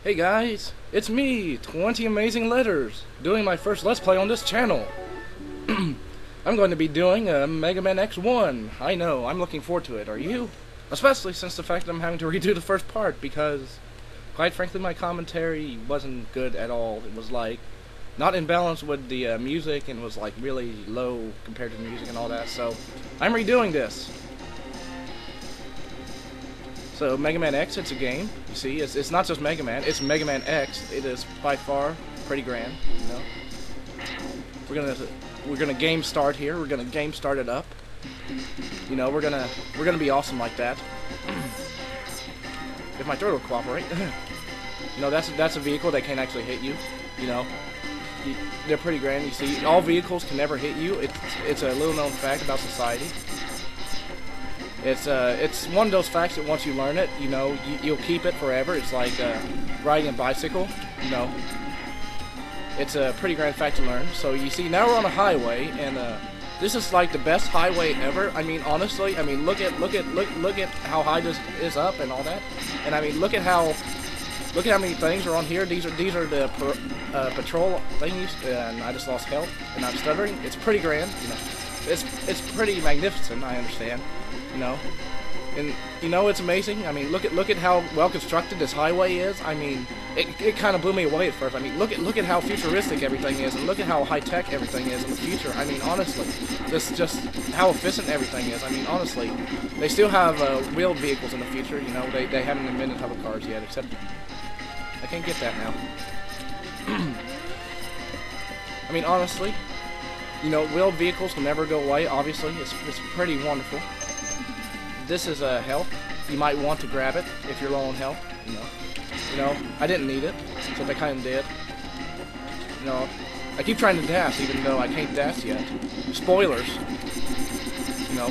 Hey guys, it's me, 20 Amazing Letters, doing my first Let's Play on this channel. I'm going to be doing a Megaman X1. I know, I'm looking forward to it. Are you? Especially since the fact that I'm having to redo the first part, because, quite frankly, my commentary wasn't good at all. It was like, not in balance with the music, and was like really low compared to the music and all that, so I'm redoing this. So Megaman X, it's a game. You see, it's not just Mega Man, it's Megaman X. It is by far pretty grand, you know. We're gonna game start here. We're gonna game start it up. You know, we're gonna be awesome like that. If my throat will cooperate. You know, that's a vehicle that can't actually hit you. You know, they're pretty grand. You see, all vehicles can never hit you. It's a little known fact about society. It's one of those facts that once you learn it, you know, you'll keep it forever. It's like riding a bicycle, you know. It's a pretty grand fact to learn. So you see, now we're on a highway, and this is like the best highway ever. I mean, honestly, I mean, look at how high this is up and all that. And I mean, look at how many things are on here. These are the patrol thingies, and I just lost health, and I'm stuttering. It's pretty grand, you know. It's pretty magnificent. I understand. You know, and you know it's amazing. I mean, look at how well constructed this highway is. I mean, it kind of blew me away at first. I mean, look at how futuristic everything is, and look at how high tech everything is in the future. I mean, honestly, just how efficient everything is. I mean, honestly, they still have wheeled vehicles in the future. You know, they haven't invented hover cars yet, except I can't get that now. I mean, honestly, you know, wheeled vehicles will never go away. Obviously, it's pretty wonderful. This is health. You might want to grab it if you're low on health. You know, I didn't need it, except I kind of did. You know, I keep trying to dash, even though I can't dash yet. Spoilers. You know,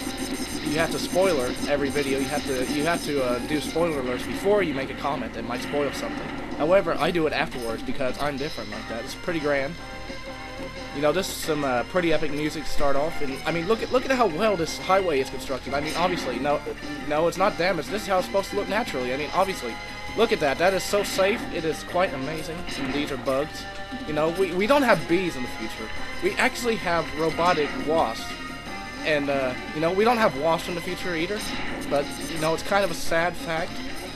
you have to spoiler every video. You have to do spoiler alerts before you make a comment that might spoil something. However, I do it afterwards because I'm different like that. It's pretty grand. You know, this is some pretty epic music to start off, and I mean, look at how well this highway is constructed. I mean, obviously, no, it's not damaged. This is how it's supposed to look naturally. I mean, obviously, look at that. That is so safe. It is quite amazing. And these are bugs. You know, we don't have bees in the future. We actually have robotic wasps, and you know, we don't have wasps in the future either. But you know, it's kind of a sad fact.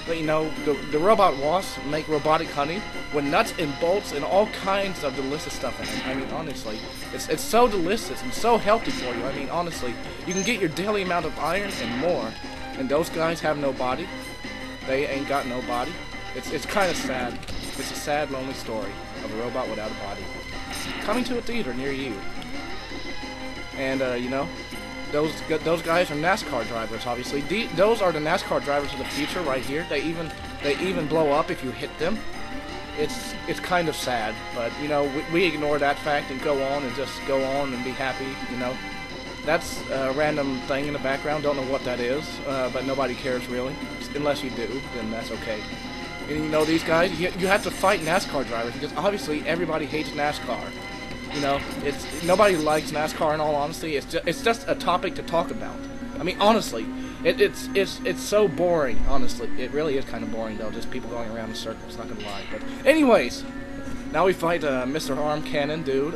But you know, the robot wasps make robotic honey with nuts and bolts and all kinds of delicious stuff in it. I mean, honestly, it's so delicious and so healthy for you. I mean, honestly, you can get your daily amount of iron and more. And those guys have no body. They ain't got no body. It's kind of sad. It's a sad, lonely story of a robot without a body. Coming to a theater near you. And you know, those guys are NASCAR drivers, obviously. Those are the NASCAR drivers of the future right here. They even blow up if you hit them. It's kind of sad, but you know, we ignore that fact and go on and just go on and be happy. You know, that's a random thing in the background. Don't know what that is, but nobody cares really. Unless you do, then that's okay. And you know, these guys, you have to fight NASCAR drivers because obviously everybody hates NASCAR. You know, nobody likes NASCAR in all honesty. It's just a topic to talk about. I mean, honestly, it's so boring. Honestly, it really is kind of boring though. Just people going around in circles. Not gonna lie. But anyways, now we fight Mr. Arm Cannon dude.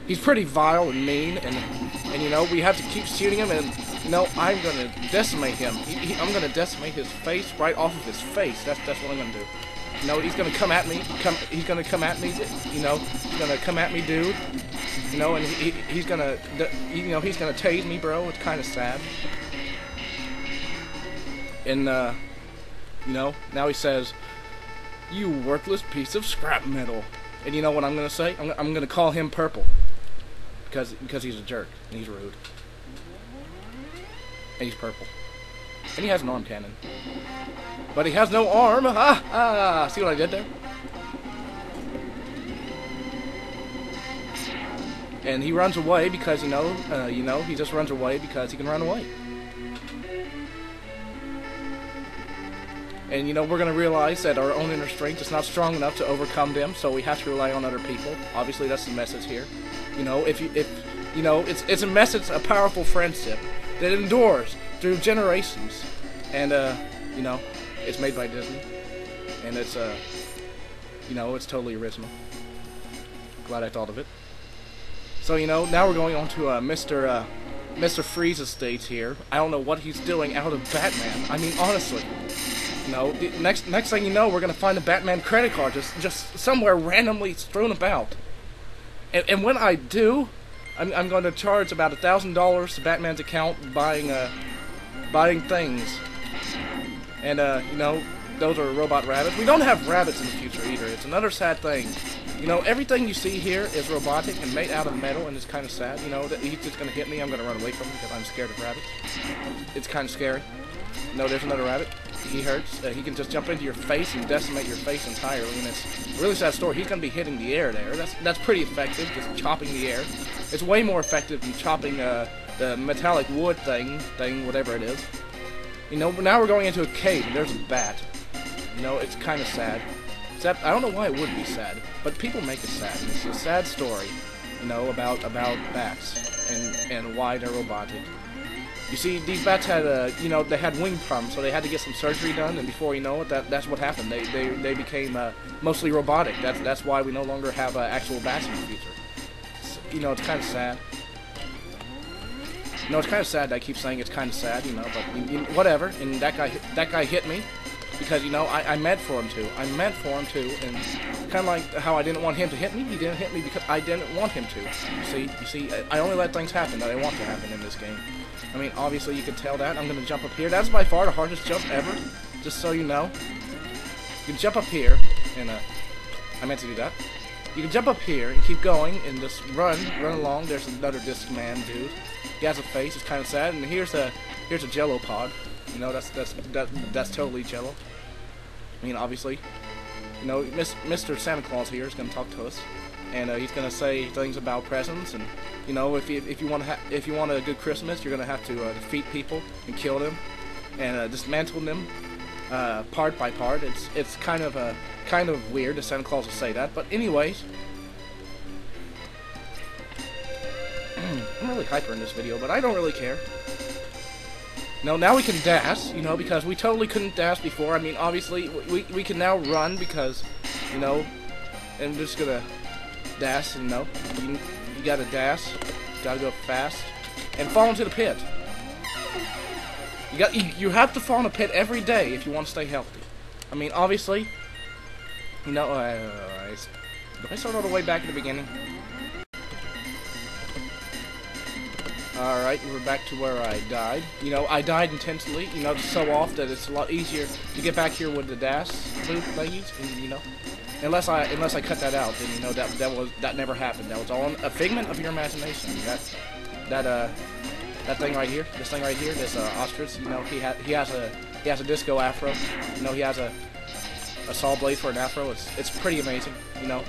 He's pretty vile and mean, and you know, we have to keep shooting him. And you know, I'm gonna decimate him. I'm gonna decimate his face right off of his face. That's what I'm gonna do. You know, he's gonna come at me. He's gonna come at me. You know, he's gonna come at me, dude. You know, and he's gonna, you know, he's gonna tase me, bro. It's kind of sad. And you know, now he says, "You worthless piece of scrap metal." And you know what I'm gonna say? I'm gonna call him Purple because he's a jerk and he's rude. And he's purple. And he has an arm cannon. But he has no arm. See what I did there? And he runs away because you know, he just runs away because he can run away. And you know, we're gonna realize that our own inner strength is not strong enough to overcome them, so we have to rely on other people. Obviously, that's the message here. You know, if you know, it's a message, a powerful friendship that endures through generations. And you know, it's made by Disney, and it's You know, it's totally original. Glad I thought of it. So, you know, now we're going on to Mr. Freeze's stage here. I don't know what he's doing out of Batman. I mean, honestly. You know, next thing you know, we're gonna find a Batman credit card just somewhere randomly strewn about. And when I do, I'm going to charge about $1,000 to Batman's account buying things. And you know, those are robot rabbits. We don't have rabbits in the future either. It's another sad thing. You know, everything you see here is robotic and made out of metal, and it's kind of sad. You know, that he's just going to hit me. I'm going to run away from him because I'm scared of rabbits. It's kind of scary. No, there's another rabbit. He hurts. He can just jump into your face and decimate your face entirely, and it's a really sad story. He's going to be hitting the air there. That's pretty effective, just chopping the air. It's way more effective than chopping the metallic wood thing, whatever it is. You know, now we're going into a cave, and there's a bat. You know, it's kind of sad. Except, I don't know why it would be sad, but people make it sad. It's a sad story, you know, about bats and why they're robotic. You see, these bats had, you know, they had wing problems, so they had to get some surgery done, and before you know it, that's what happened. They became mostly robotic. That's why we no longer have actual bats in the future. So, you know, it's kind of sad. You know, it's kind of sad. I keep saying it's kind of sad, you know, but you know, whatever. And that guy hit me. Because, you know, I meant for him to. I meant for him to, and kind of like how I didn't want him to hit me, he didn't hit me because I didn't want him to. You see, I only let things happen that I want to happen in this game. I mean, obviously you can tell that. I'm going to jump up here. That's by far the hardest jump ever, just so you know. You can jump up here, and, I meant to do that. You can jump up here and keep going and just run along. There's another disc man dude. He has a face, it's kind of sad, and here's a Jello pod. You know, that's totally Jello. I mean, obviously, you know, Mr. Santa Claus here is going to talk to us, and he's going to say things about presents, and you know, if you want a good Christmas, you're going to have to defeat people and kill them, and dismantle them part by part. It's kind of weird that Santa Claus will say that, but anyways. I'm really hyper in this video, but I don't really care. No, now we can dash, you know, because we totally couldn't dash before. I mean, obviously, we can now run because, you know, and I'm just gonna dash, you know. You gotta dash, gotta go fast, and fall into the pit. You have to fall in a pit every day if you want to stay healthy. I mean, obviously, you know, do I start all the way back at the beginning? Alright, we're back to where I died. You know, I died intentionally, you know, so off that it's a lot easier to get back here with the dash loop thingies, and, you know. Unless I cut that out, then, you know, that never happened. That was all a figment of your imagination. That thing right here, this ostrich, you know, he has a disco afro. You know, he has a saw blade for an afro. It's pretty amazing, you know.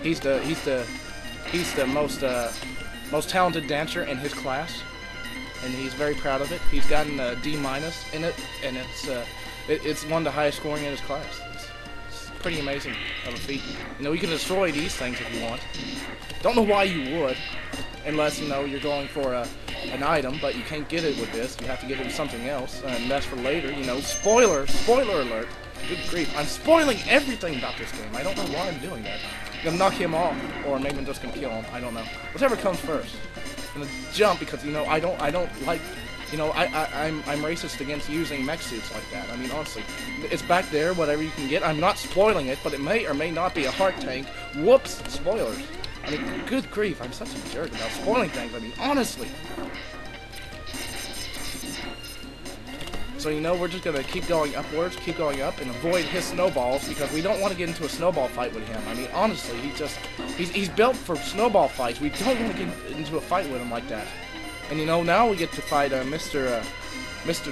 He's the most talented dancer in his class, and he's very proud of it. He's gotten a D- in it, and it's one of the highest scoring in his class. It's pretty amazing of a feat. You know, you can destroy these things if you want. Don't know why you would, unless, you know, you're going for an item, but you can't get it with this. You have to get it with something else, and that's for later. You know, spoiler alert. Good grief, I'm spoiling everything about this game. I don't know why I'm doing that. I'm gonna knock him off, or maybe I'm just gonna kill him. I don't know. Whatever comes first. I'm gonna jump because, you know, I don't like, you know, I'm racist against using mech suits like that. I mean, honestly, it's back there, whatever you can get. I'm not spoiling it, but it may or may not be a heart tank. Whoops, spoilers. I mean, good grief, I'm such a jerk about spoiling things. I mean, honestly. So, you know, we're just going to keep going upwards, keep going up, and avoid his snowballs, because we don't want to get into a snowball fight with him. I mean, honestly, he's built for snowball fights. We don't want to get into a fight with him like that. And, you know, now we get to fight Mr.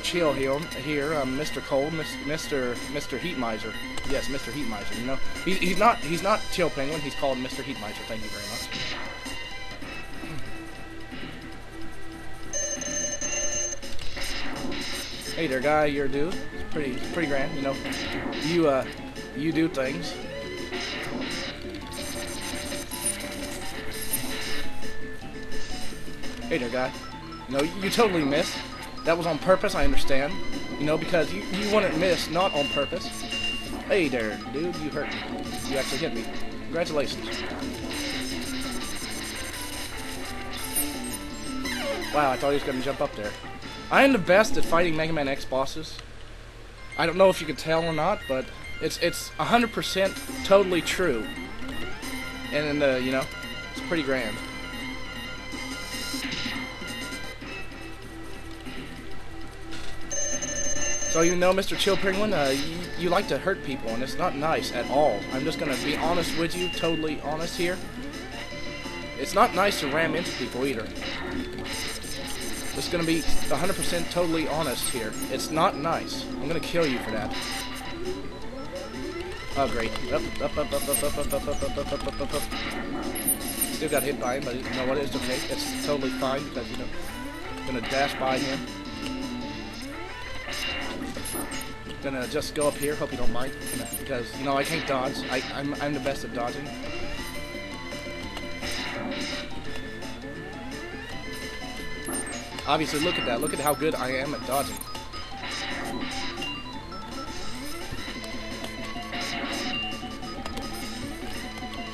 Chill here, Mr. Cold, Mr. Heat Miser. Yes, Mr. Heat Miser, you know. He's not Chill Penguin, he's called Mr. Heat Miser. Thank you very much. Hey there, guy, you're a dude. It's pretty grand, you know. You do things. Hey there, guy. You know, you totally missed. That was on purpose, I understand. You know, because you wouldn't miss not on purpose. Hey there, dude, you hurt me. You actually hit me. Congratulations. Wow, I thought he was going to jump up there. I am the best at fighting Megaman X bosses. I don't know if you can tell or not, but it's 100% totally true. And you know, it's pretty grand. So you know, Mr. Chill Penguin, you like to hurt people, and it's not nice at all. I'm just gonna be honest with you, totally honest here. It's not nice to ram into people either. It's gonna be 100% totally honest here. It's not nice. I'm gonna kill you for that. Oh great. Up. Still got hit by him, but you know what? It's okay. It's totally fine because you know, I'm gonna dash by him. Gonna just go up here. Hope you don't mind, because you know I can't dodge. I'm the best at dodging. Obviously, look at that. Look at how good I am at dodging.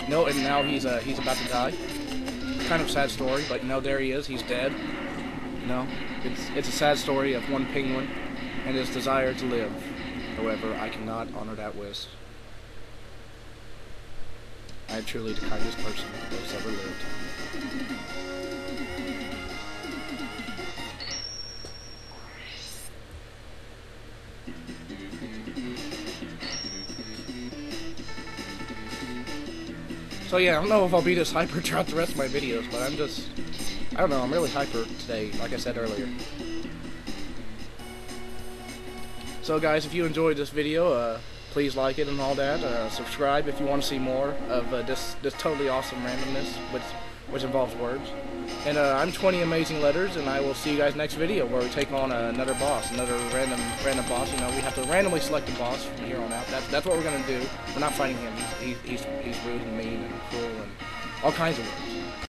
No, and now he's about to die. Kind of sad story, but you know, there he is. He's dead. You know, it's a sad story of one penguin and his desire to live. However, I cannot honor that wish. I am truly the kindest person that's ever lived. So yeah, I don't know if I'll be this hyper throughout the rest of my videos, but I don't know, I'm really hyper today, like I said earlier. So guys, if you enjoyed this video, please like it and all that. Subscribe if you want to see more of this totally awesome randomness, which involves words. And I'm 20 Amazing Letters, and I will see you guys next video where we take on another boss, another random boss. You know, we have to randomly select a boss from here on out. That's what we're gonna do. We're not fighting him. He's rude and mean and cruel and all kinds of words.